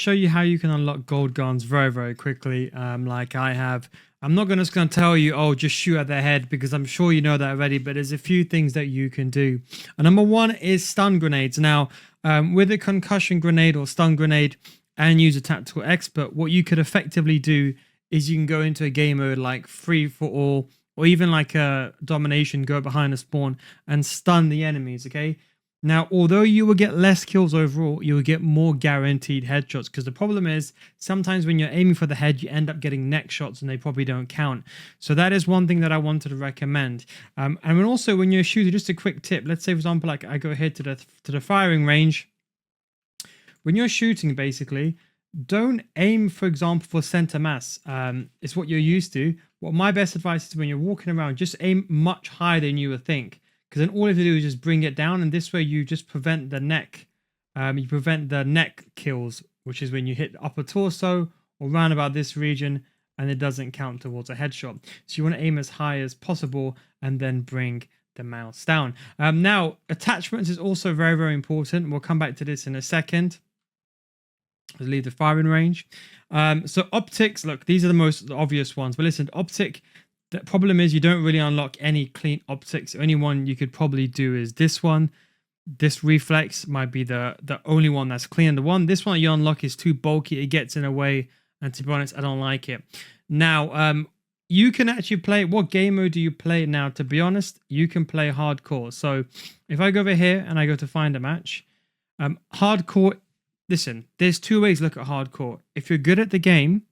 show you how you can unlock gold guns very, very quickly, like I have. I'm not just going to tell you, oh, just shoot at their head, because I'm sure you know that already, but there's a few things that you can do. And number one is stun grenades. Now, with a concussion grenade or stun grenade and use a tactical expert, what you could effectively do is you can go into a game mode like free for all, or even like a domination, go behind a spawn and stun the enemies, okay? Now, although you will get less kills overall, you will get more guaranteed headshots, because the problem is sometimes when you're aiming for the head, you end up getting neck shots and they probably don't count. So that is one thing that I wanted to recommend. And then also when you're shooting, just a quick tip. Let's say, for example, like I go ahead to the firing range. When you're shooting, basically, don't aim, for example, for center mass. It's what you're used to. What my best advice is, when you're walking around, just aim much higher than you would think. Because then all you have to do is just bring it down, and this way you just prevent the neck. You prevent the neck kills, which is when you hit the upper torso or round about this region, and it doesn't count towards a headshot. So you want to aim as high as possible and then bring the mouse down. Now, attachments is also very, very important. We'll come back to this in a second. Let's leave the firing range. So optics, look, these are the most obvious ones. But listen, optic. The problem is you don't really unlock any clean optics. The only one you could probably do is this one. This reflex might be the only one that's clean. This one you unlock is too bulky. It gets in a way, and to be honest, I don't like it. Now, you can actually play. What game mode do you play now? To be honest, you can play hardcore. So if I go over here and I go to find a match, hardcore. Listen, there's two ways to look at hardcore. If you're good at the game,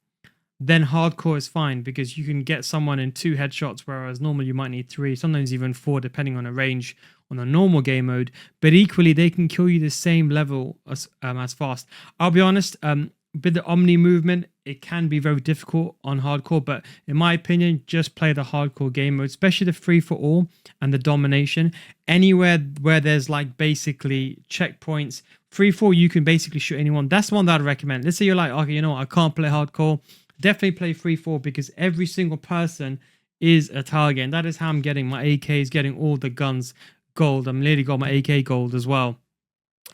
then hardcore is fine, because you can get someone in 2 headshots, whereas normally you might need 3, sometimes even 4, depending on a range on a normal game mode. But equally, they can kill you the same level as fast. I'll be honest, with the Omni movement, it can be very difficult on hardcore, but in my opinion, just play the hardcore game mode, especially the free for all and the domination. Anywhere where there's like basically checkpoints, free for all, you can basically shoot anyone. That's the one that I'd recommend. Let's say you're like, okay, you know what, I can't play hardcore. Definitely play 3-4, because every single person is a target. And that is how I'm getting my AKs, getting all the guns gold. I'm literally got my AK gold as well.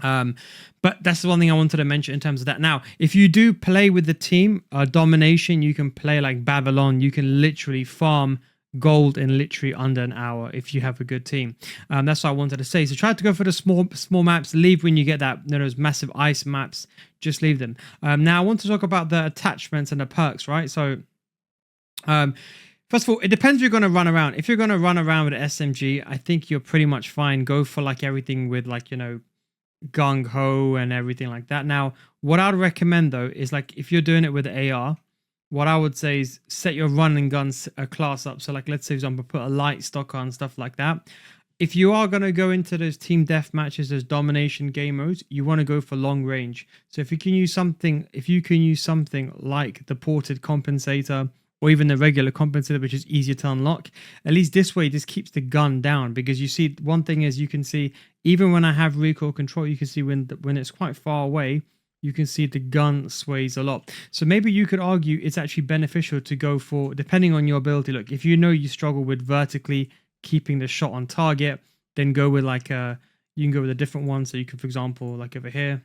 But that's the one thing I wanted to mention in terms of that. Now, if you do play with the team, domination, you can play like Babylon. You can literally farm gold in literally under an hour if you have a good team. That's what I wanted to say. So try to go for the small maps. Leave when you get that, those massive ice maps. Just leave them. Now I want to talk about the attachments and the perks, right? So first of all, it depends if you're going to run around. If you're going to run around with an SMG, I think you're pretty much fine. Go for like everything with like, you know, gung ho and everything like that. Now, what I'd recommend though is like if you're doing it with the AR, what I would say is set your run and gun class up. So like, let's say, for example, put a light stock on, stuff like that. If you are going to go into those team death matches, those domination game modes, you want to go for long range. So if you can use something, like the ported compensator or even the regular compensator, which is easier to unlock, at least this way, this keeps the gun down. Because you see, one thing is you can see, even when I have recoil control, you can see when it's quite far away, you can see the gun sways a lot. So maybe you could argue it's actually beneficial to go for, depending on your ability. Look, if you know you struggle with vertically keeping the shot on target, then go with like you can go with a different one. So you can, for example, like over here,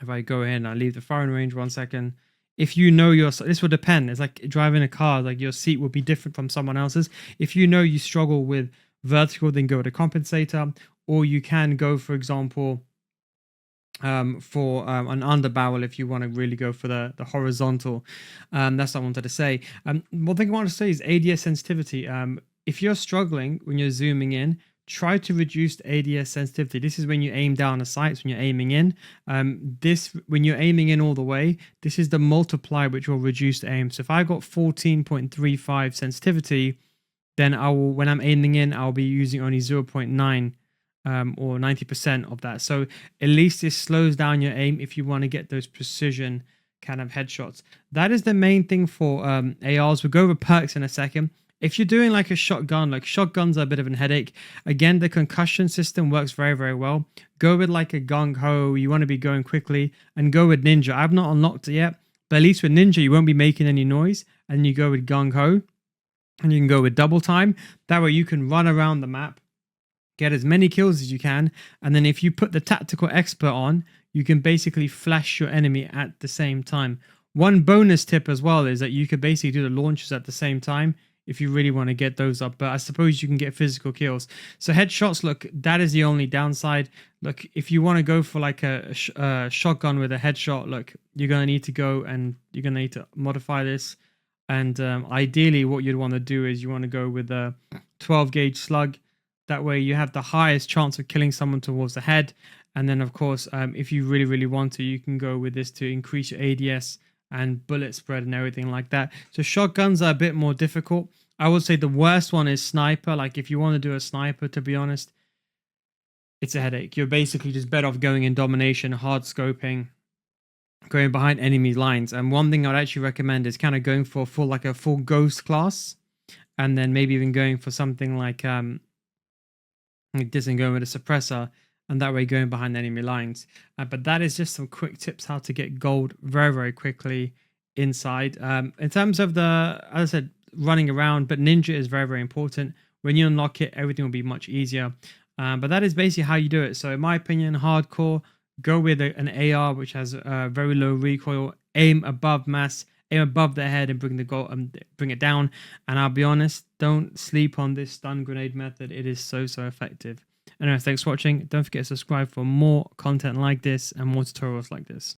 if I go ahead and I leave the firing range 1 second, if you know this will depend. It's like driving a car, like your seat will be different from someone else's. If you know you struggle with vertical, then go with a compensator, or you can go, for example, for an underbarrel if you want to really go for the horizontal. That's what I wanted to say. One thing I want to say is ADS sensitivity. If you're struggling when you're zooming in, try to reduce the ADS sensitivity. This is when you aim down the sights, when you're aiming in. When you're aiming in all the way, this is the multiplier which will reduce the aim. So if I got 14.35 sensitivity, then when I'm aiming in, I'll be using only 0.9 or 90% of that. So at least this slows down your aim if you want to get those precision kind of headshots. That is the main thing for ARs. We'll go over perks in a second. If you're doing like a shotgun, like shotguns are a bit of a headache. Again, the concussion system works very, very well. Go with like a gung-ho. You want to be going quickly, and go with ninja. I've not unlocked it yet, but at least with ninja, you won't be making any noise, and you go with gung-ho, and you can go with double time. That way you can run around the map, get as many kills as you can, and then if you put the tactical expert on, you can basically flash your enemy at the same time. One bonus tip as well is that you could basically do the launches at the same time if you really want to get those up, but I suppose you can get physical kills. So headshots, look, that is the only downside. Look, if you want to go for like a shotgun with a headshot, look, you're going to need to go and you're going to need to modify this. And ideally what you'd want to do is you want to go with a 12 gauge slug. That way you have the highest chance of killing someone towards the head. And then of course, if you really want to, you can go with this to increase your ADS and bullet spread and everything like that. So shotguns are a bit more difficult. I would say the worst one is sniper. Like if you want to do a sniper, to be honest, it's a headache. You're basically just better off going in domination, hard scoping, going behind enemy lines. And one thing I'd actually recommend is kind of going for a full ghost class, and then maybe even going for something like this and going with a suppressor, and that way going behind enemy lines. But that is just some quick tips how to get gold very quickly inside. In terms of the, as I said, running around, but ninja is very important. When you unlock it, everything will be much easier. But that is basically how you do it. So in my opinion, hardcore, go with an AR which has very low recoil, aim above mass, aim above the head and bring the goal bring it down. And I'll be honest, don't sleep on this stun grenade method. It is so effective. Anyway, thanks for watching. Don't forget to subscribe for more content like this and more tutorials like this.